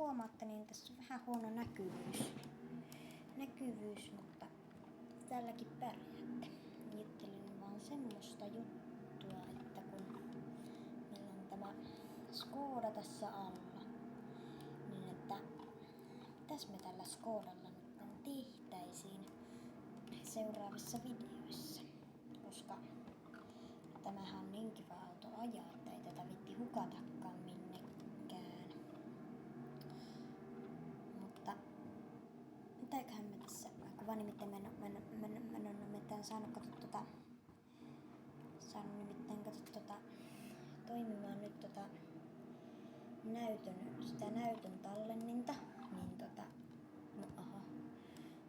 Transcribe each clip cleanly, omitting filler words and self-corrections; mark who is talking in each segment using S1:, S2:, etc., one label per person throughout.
S1: huomaatte, niin tässä on vähän huono näkyvyys, mutta tälläkin pärjäätte. Juttelin vaan semmoista juttua, että kun meillä on tämä Skoda tässä alla, niin että mitäs me tällä Skodalla nyt tehtäisiin seuraavissa videoissa, koska tämähän on niin kiva auto ajaa, että ei tätä vitti hukatakaan minnekään. Mutta mitäköhän me tässä, kun nimittäin mä en saanut katsoa toimimaan nyt näytön tallenninta,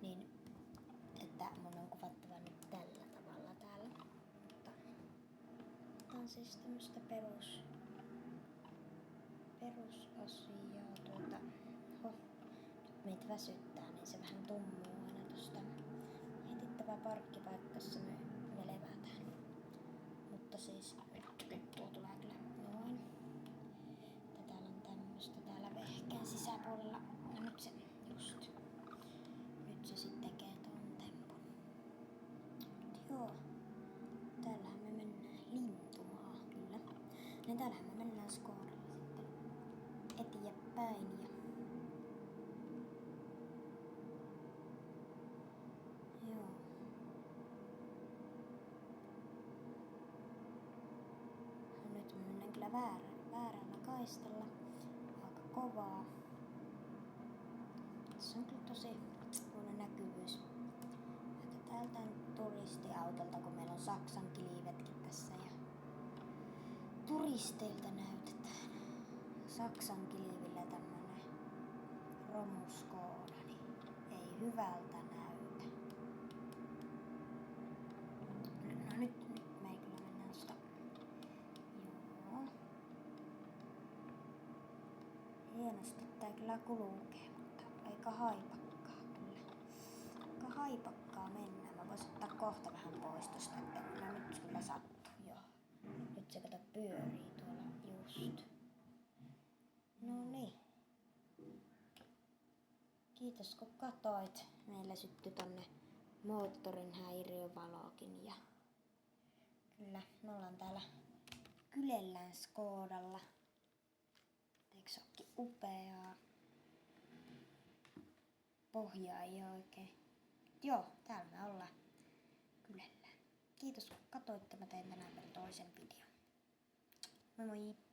S1: niin että mun on kuvattava nyt tällä tavalla täällä. Mutta tää on siis tämmöstä perusasiaa nyt meitä väsyttää, niin se vähän tummuu aina tosta. Hetittävä parkkipaikassa me levätään. Mutta siis nyt tuo tulee kyllä noin. Täällä on tämmöstä täällä vehkeen sisäpuolella. No nyt se sitten tekee ton tempun. Joo. Täällähän me mennään lintumaan kyllä. Niin täällähän me mennään Skodalla sitten eteenpäin ja joo. No nyt me mennään kyllä väärällä kaistalla. Aika kovaa. Tässä on kyllä tosi huono näkyvyys. Ehkä täältä on turistiautolta, kun meillä on Saksan kilvetkin tässä ja turisteilta näytetään. Saksan kilvillä tämmönen romuskoda, niin ei hyvältä näytä. No nyt me ei kyllä mennään sitä. Joo. Hienosti tää kyllä kulkee, mutta aika haipakkaa kyllä. Aika haipakkaa mennään. Mä vois ottaa kohta vähän pois tosta, että no nyt kyllä sattuu. Joo. Nyt se kato pyörii tuolla just. No niin. Kiitos kun katoit. Meillä syttyi tonne moottorin häiriövalokin ja kyllä me ollaan täällä Kylellään Skodalla. Eikö se ookin upeaa? Pohjaa ei oikein. Joo, täällä me ollaan Kylellään. Kiitos kun katoitte. Mä teen tänään vielä toisen videon. Moi moi!